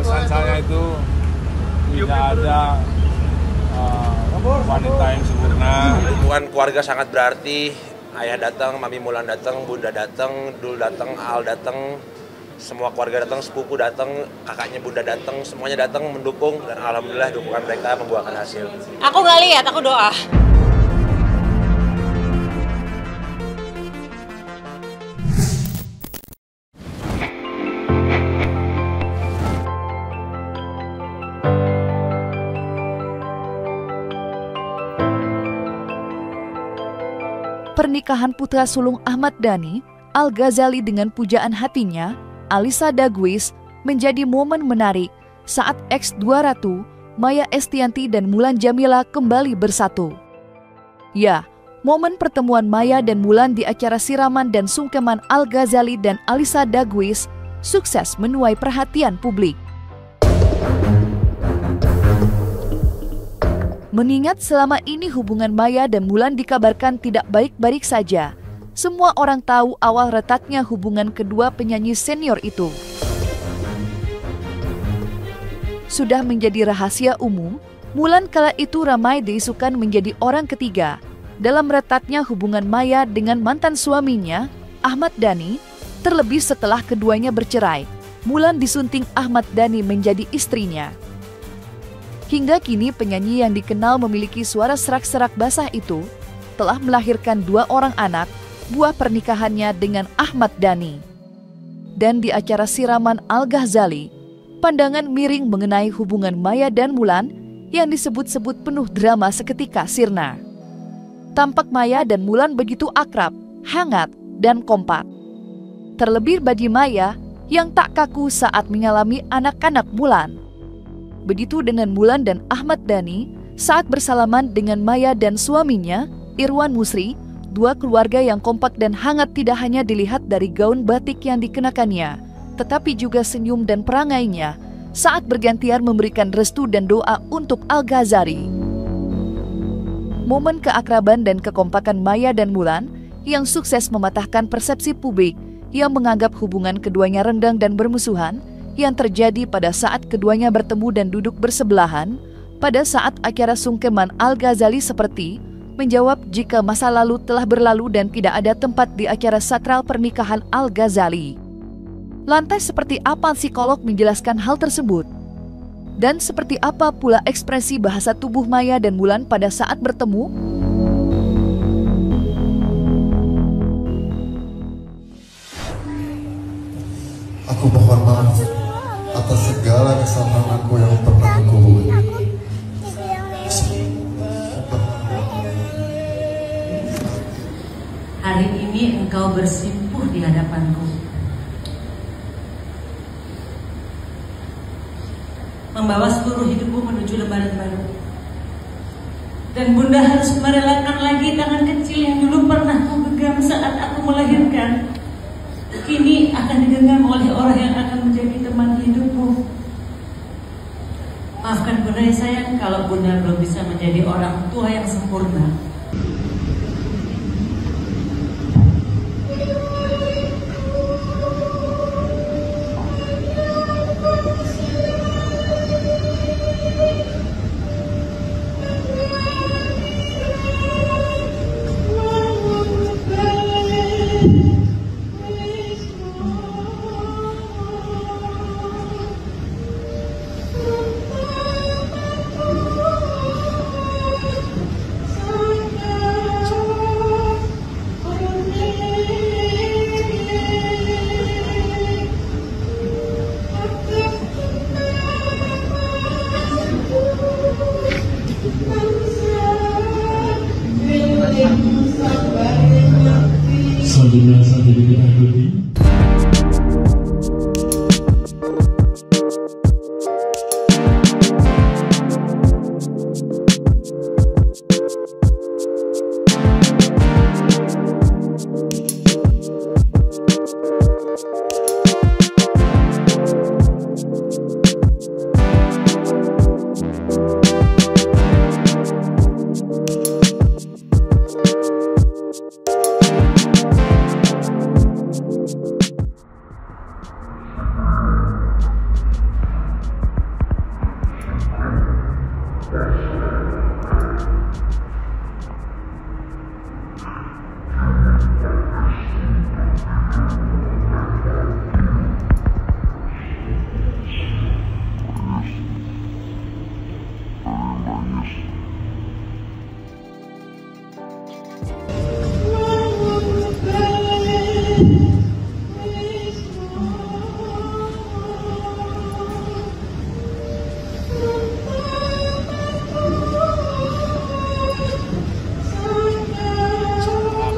Pesan saya itu tidak ada wanita yang sempurna. Hubungan keluarga sangat berarti. Ayah datang, Mami Mulan datang, Bunda datang, Dul datang, Al datang, semua keluarga datang, sepupu datang, kakaknya Bunda datang, semuanya datang mendukung dan alhamdulillah dukungan mereka membuahkan hasil. Aku nggak lihat, aku doa. Pernikahan putra sulung Ahmad Dhani, Al Ghazali dengan pujaan hatinya, Alisa Daguis, menjadi momen menarik saat ex-2 Ratu, Maya Estianty dan Mulan Jamila kembali bersatu. Ya, momen pertemuan Maya dan Mulan di acara siraman dan sungkeman Al Ghazali dan Alisa Daguis sukses menuai perhatian publik. Mengingat selama ini hubungan Maya dan Mulan dikabarkan tidak baik-baik saja, semua orang tahu awal retaknya hubungan kedua penyanyi senior itu. Sudah menjadi rahasia umum, Mulan kala itu ramai diisukan menjadi orang ketiga dalam retaknya hubungan Maya dengan mantan suaminya, Ahmad Dhani, terlebih setelah keduanya bercerai. Mulan disunting Ahmad Dhani menjadi istrinya. Hingga kini penyanyi yang dikenal memiliki suara serak-serak basah itu telah melahirkan 2 orang anak buah pernikahannya dengan Ahmad Dhani. Dan di acara siraman Al Ghazali, pandangan miring mengenai hubungan Maya dan Mulan yang disebut-sebut penuh drama seketika sirna. Tampak Maya dan Mulan begitu akrab, hangat, dan kompak. Terlebih bagi Maya yang tak kaku saat mengalami anak-anak Mulan. Begitu dengan Mulan dan Ahmad Dhani saat bersalaman dengan Maya dan suaminya, Irwan Musri, 2 keluarga yang kompak dan hangat tidak hanya dilihat dari gaun batik yang dikenakannya, tetapi juga senyum dan perangainya saat bergantian memberikan restu dan doa untuk Al Ghazali. Momen keakraban dan kekompakan Maya dan Mulan yang sukses mematahkan persepsi publik yang menganggap hubungan keduanya renggang dan bermusuhan yang terjadi pada saat keduanya bertemu dan duduk bersebelahan pada saat acara sungkeman Al Ghazali seperti menjawab jika masa lalu telah berlalu dan tidak ada tempat di acara sakral pernikahan Al Ghazali. Lantas seperti apa psikolog menjelaskan hal tersebut? Dan seperti apa pula ekspresi bahasa tubuh Maya dan Mulan pada saat bertemu? Aku mohon maaf atas segala kesalahan aku yang pernah aku buat. Hari ini engkau bersimpuh di hadapanku, membawa seluruh hidupmu menuju lembaran baru. Dan Bunda harus merelakan lagi tangan kecil yang dulu pernah ku genggam saat aku melahirkan. Kini akan digenggam oleh orang yang akan menjadi teman hidupmu. Maafkan Bunda ya sayang kalau Bunda belum bisa menjadi orang tua yang sempurna.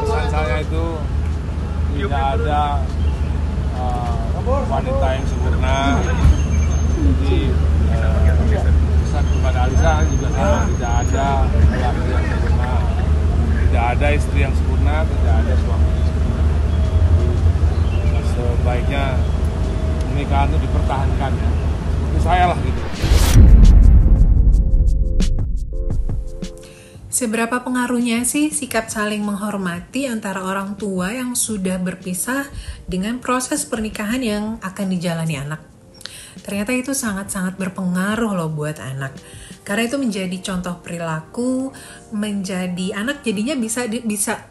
Pesan saya itu tidak ada wanita yang sempurna. Jadi pesan kepada Alisa juga sama, tidak ada laki yang sempurna, tidak ada istri yang sempurna, tidak ada suami yang sempurna. Jadi, sebaiknya pernikahan itu dipertahankan ya. Itu saya lah gitu. Seberapa pengaruhnya sih sikap saling menghormati antara orang tua yang sudah berpisah dengan proses pernikahan yang akan dijalani anak? Ternyata itu sangat-sangat berpengaruh loh buat anak. Karena itu menjadi contoh perilaku, menjadi anak jadinya bisa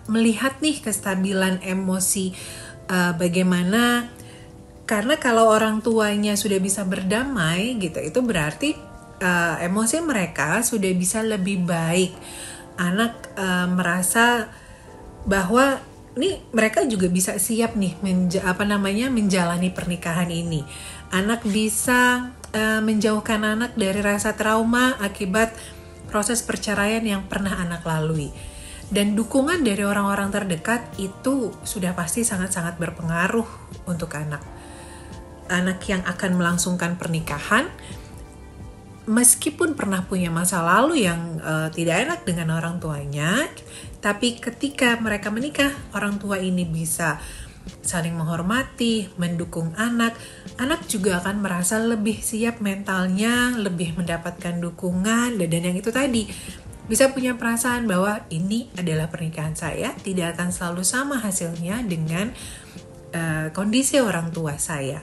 melihat nih kestabilan emosi bagaimana. Karena kalau orang tuanya sudah bisa berdamai gitu, itu berarti emosi mereka sudah bisa lebih baik. Anak merasa bahwa nih mereka juga bisa siap nih menjalani pernikahan ini. Anak bisa menjauhkan anak dari rasa trauma akibat proses perceraian yang pernah anak lalui. Dan dukungan dari orang-orang terdekat itu sudah pasti sangat-sangat berpengaruh untuk anak. Anak yang akan melangsungkan pernikahan, meskipun pernah punya masa lalu yang tidak enak dengan orang tuanya, tapi ketika mereka menikah, orang tua ini bisa saling menghormati, mendukung anak. Anak juga akan merasa lebih siap mentalnya, lebih mendapatkan dukungan, dan yang itu tadi, bisa punya perasaan bahwa ini adalah pernikahan saya, tidak akan selalu sama hasilnya dengan kondisi orang tua saya.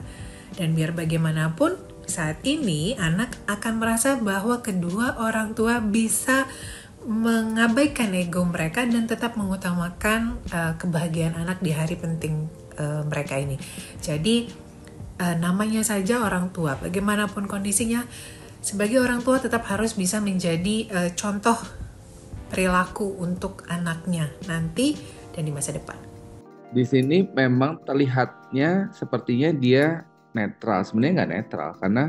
Dan biar bagaimanapun, saat ini anak akan merasa bahwa kedua orang tua bisa mengabaikan ego mereka dan tetap mengutamakan kebahagiaan anak di hari penting mereka ini. Jadi namanya saja orang tua, bagaimanapun kondisinya, sebagai orang tua tetap harus bisa menjadi contoh perilaku untuk anaknya nanti dan di masa depan. Di sini memang terlihatnya sepertinya dia netral, sebenarnya nggak netral karena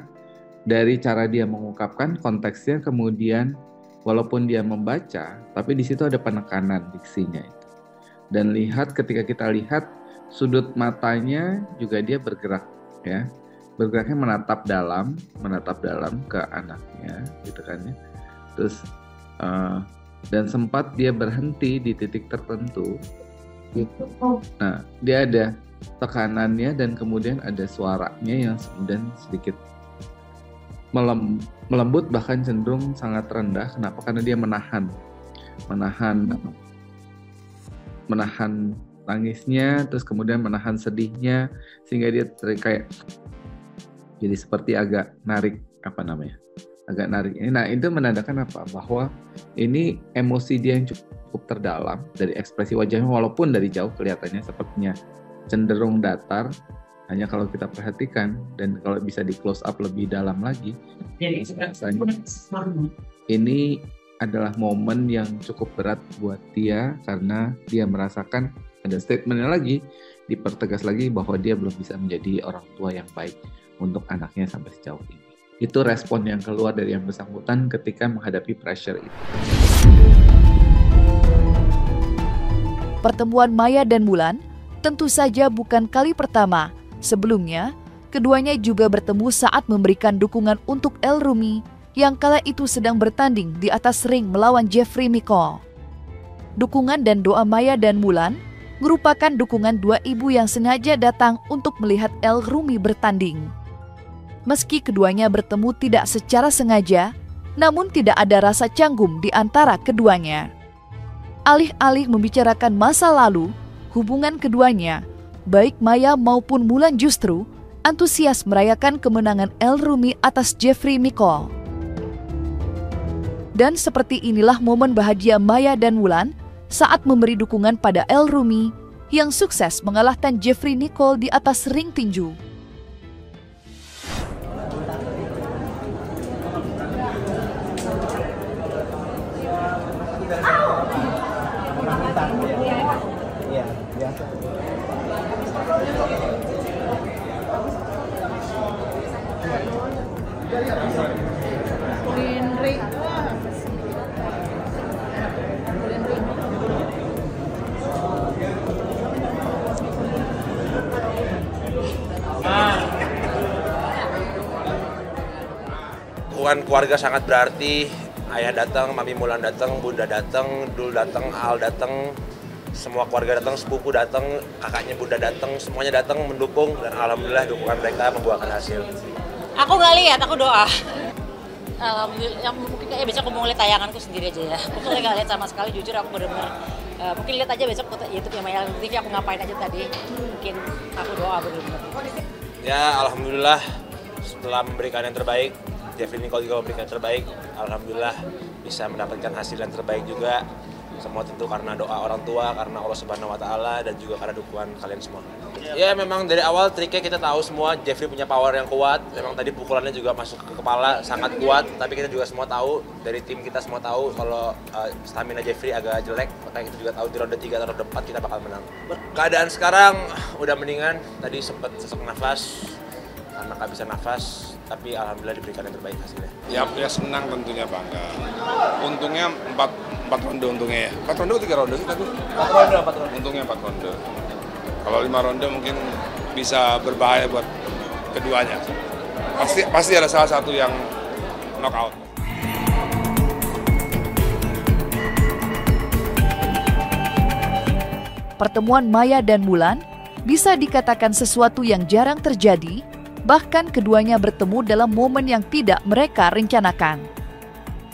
dari cara dia mengungkapkan konteksnya, kemudian walaupun dia membaca, tapi di situ ada penekanan diksinya itu. Dan ketika kita lihat sudut matanya juga dia bergerak ya, bergeraknya menatap dalam ke anaknya gitu kan ya. Terus dan sempat dia berhenti di titik tertentu. Nah, dia ada tekanannya dan kemudian ada suaranya yang kemudian sedikit melembut, bahkan cenderung sangat rendah. Kenapa? Karena dia menahan tangisnya, terus kemudian menahan sedihnya, sehingga dia kayak jadi seperti agak narik ini. Nah, itu menandakan apa? Bahwa ini emosi dia yang cukup terdalam dari ekspresi wajahnya, walaupun dari jauh kelihatannya sepertinya cenderung datar, hanya kalau kita perhatikan dan kalau bisa di close up lebih dalam lagi, ini adalah momen yang cukup berat buat dia karena dia merasakan, ada statementnya lagi, dipertegas lagi bahwa dia belum bisa menjadi orang tua yang baik untuk anaknya sampai sejauh ini. Itu respon yang keluar dari yang bersangkutan ketika menghadapi pressure itu. Pertemuan Maya dan Mulan tentu saja bukan kali pertama. Sebelumnya, keduanya juga bertemu saat memberikan dukungan untuk El Rumi yang kala itu sedang bertanding di atas ring melawan Jeffrey Nicole. Dukungan dan doa Maya dan Mulan merupakan dukungan dua ibu yang sengaja datang untuk melihat El Rumi bertanding. Meski keduanya bertemu tidak secara sengaja, namun tidak ada rasa canggung di antara keduanya. Alih-alih membicarakan masa lalu, hubungan keduanya, baik Maya maupun Mulan justru antusias merayakan kemenangan El Rumi atas Jeffrey Nicole. Dan seperti inilah momen bahagia Maya dan Wulan saat memberi dukungan pada El Rumi yang sukses mengalahkan Jeffrey Nicole di atas ring tinju. Hubungan keluarga sangat berarti. Ayah datang, Mami Mulan datang, Bunda datang, Dul datang, Al datang, semua keluarga datang, sepupu datang, kakaknya Bunda datang, semuanya datang mendukung dan alhamdulillah dukungan mereka membuahkan hasil. Aku nggak lihat, aku doa. Alhamdulillah, yang mungkin kayak besok aku mau lihat tayanganku sendiri aja ya. Aku nggak lihat sama sekali, jujur aku benar-benar mungkin lihat aja besok YouTube yang Maya TV aku ngapain aja tadi. Mungkin aku doa benar-benar. Ya alhamdulillah setelah memberikan yang terbaik, Jeffrey Nicole juga memberikan yang terbaik. Alhamdulillah bisa mendapatkan hasil yang terbaik juga. Semua tentu karena doa orang tua, karena Allah Subhanahu Wa Taala dan juga karena dukungan kalian semua. Ya memang dari awal triknya kita tahu semua Jeffrey punya power yang kuat. Memang tadi pukulannya juga masuk ke kepala sangat kuat. Tapi kita juga semua tahu dari tim kita semua tahu kalau stamina Jeffrey agak jelek. Makanya kita juga tahu di ronde 3 atau ronde 4 kita bakal menang. Keadaan sekarang udah mendingan. Tadi sempat sesak nafas karena nggak bisa nafas. Tapi alhamdulillah diberikan yang terbaik hasilnya. Ya senang tentunya, bangga. Untungnya 4 ronde untungnya ya. 4 ronde atau 3 ronde sih tadi? 4 ronde. Untungnya 4 ronde. Kalau 5 ronde mungkin bisa berbahaya buat keduanya. Pasti ada salah satu yang knockout. Pertemuan Maya dan Wulan bisa dikatakan sesuatu yang jarang terjadi, bahkan keduanya bertemu dalam momen yang tidak mereka rencanakan.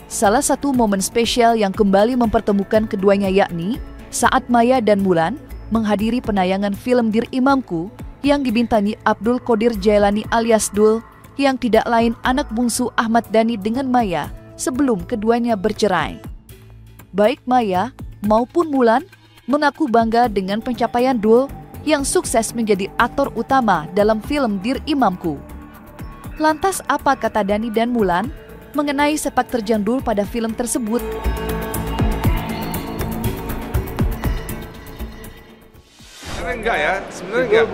Salah satu momen spesial yang kembali mempertemukan keduanya yakni saat Maya dan Wulan menghadiri penayangan film Dir Imamku yang dibintangi Abdul Qodir Jailani alias Dul, yang tidak lain anak bungsu Ahmad Dhani dengan Maya sebelum keduanya bercerai. Baik Maya maupun Wulan mengaku bangga dengan pencapaian Dul yang sukses menjadi aktor utama dalam film Dir Imamku. Lantas apa kata Dhani dan Wulan mengenai sepak terjang Dul pada film tersebut? Enggak ya, sebenarnya enggak.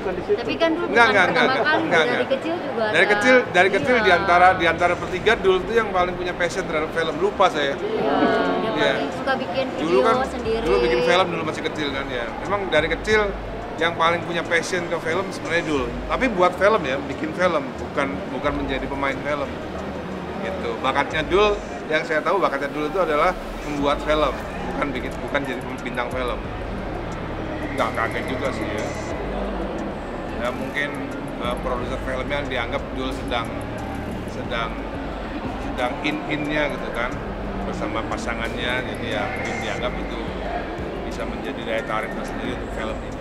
Tapi kan dulu Enggak. dari kecil juga dari kecil di antara bertiga Dul itu yang paling punya passion terhadap film. Lupa saya. Dia paling suka bikin video dulu kan, sendiri. Dulu bikin film dulu masih kecil kan ya. Memang dari kecil yang paling punya passion ke film sebenarnya Dul. Tapi buat film ya, bikin film, bukan menjadi pemain film. Gitu. Bakatnya Dul, yang saya tahu bakatnya Dul itu adalah membuat film, bukan jadi bintang film. Nggak kaget juga sih ya. Ya mungkin produser filmnya dianggap Dul sedang in-innya gitu kan bersama pasangannya, jadi ya mungkin dianggap itu bisa menjadi daya tarik tersendiri untuk film ini.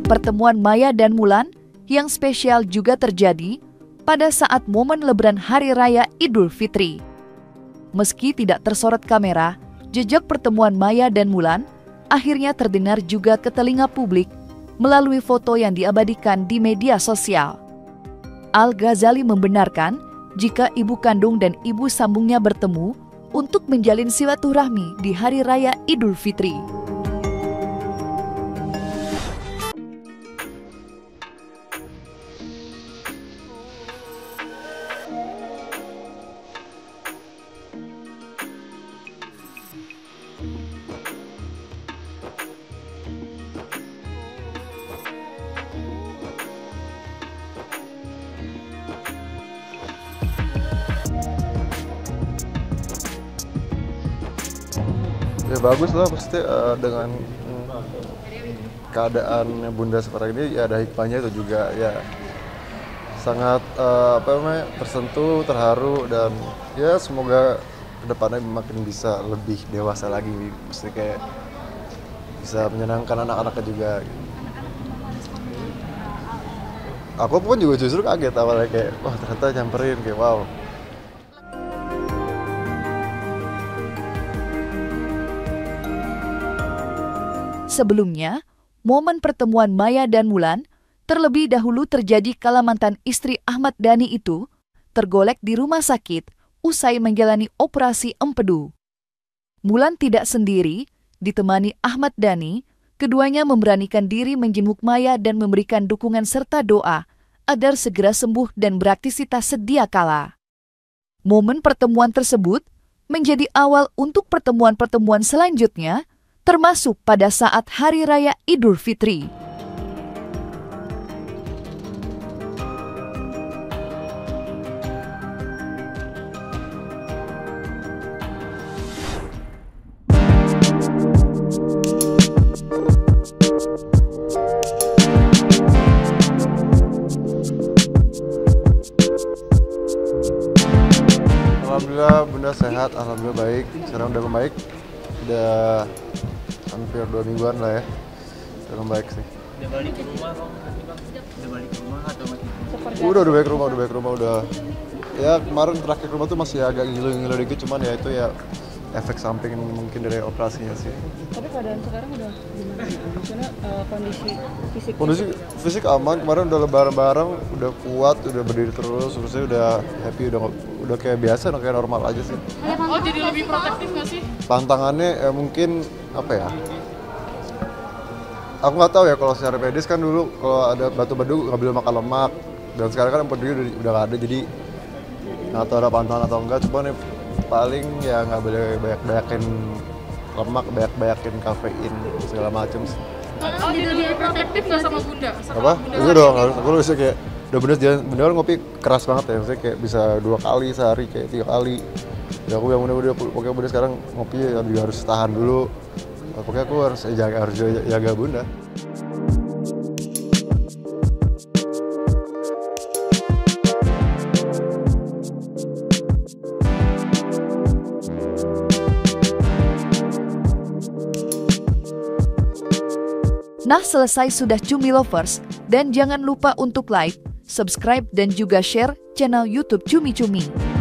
Pertemuan Maya dan Wulan yang spesial juga terjadi pada saat momen Lebaran Hari Raya Idul Fitri. Meski tidak tersorot kamera, jejak pertemuan Maya dan Wulan akhirnya terdengar juga ke telinga publik melalui foto yang diabadikan di media sosial. Al-Ghazali membenarkan jika ibu kandung dan ibu sambungnya bertemu untuk menjalin silaturahmi di Hari Raya Idul Fitri. Ya bagus lah pasti dengan keadaan Bunda sekarang ini ya ada hikmahnya itu juga ya sangat tersentuh, terharu dan ya semoga kedepannya makin bisa lebih dewasa lagi, mesti kayak bisa menyenangkan anak-anaknya juga. Aku pun juga justru kaget awalnya kayak wah ternyata nyamperin kayak wow. sebelumnya, momen pertemuan Maya dan Mulan terlebih dahulu terjadi kala mantan istri Ahmad Dhani itu tergolek di rumah sakit usai menjalani operasi empedu. Mulan tidak sendiri, ditemani Ahmad Dhani, keduanya memberanikan diri menjenguk Maya dan memberikan dukungan serta doa agar segera sembuh dan beraktivitas sedia kala. Momen pertemuan tersebut menjadi awal untuk pertemuan-pertemuan selanjutnya, termasuk pada saat Hari Raya Idul Fitri. Alhamdulillah Bunda sehat, alhamdulillah baik. Sekarang udah membaik, udah hampir 2 mingguan lah ya. Udah membaik sih. Udah balik ke rumah Bang? Udah balik ke rumah atau masih? Udah balik ke rumah, udah. Ya kemarin terakhir ke rumah tuh masih agak ngilu-ngilu dikit, cuman ya itu ya efek samping mungkin dari operasinya sih. Tapi keadaan sekarang udah gimana? Maksudnya kondisi fisik aman, kemarin udah lebaran bareng, udah kuat, udah berdiri terus udah happy, udah kayak biasa, udah kayak normal aja sih. Oh, jadi lebih protektif nggak sih? Tantangannya mungkin apa ya? Aku nggak tahu ya, kalau secara medis kan dulu kalau ada batu bedu nggak boleh makan lemak, dan sekarang kan empedu udah nggak ada, jadi nggak tahu ada pantangan atau enggak. Cuman paling ya nggak boleh banyak-banyakin lemak, banyak-banyakin kafein segala macam sih. Oh, jadi lebih protektif nggak sama Bunda? Apa? Itu dong, aku bisa kayak udah bener ngopi keras banget ya, maksudnya kayak bisa 2 kali sehari, kayak 3 kali. Ya aku yang pokoknya Bunda sekarang ngopi ya juga harus tahan dulu. Pokoknya aku harus jaga Bunda. Nah, selesai sudah Cumi Lovers, dan jangan lupa untuk like, subscribe, dan juga share channel YouTube Cumi Cumi.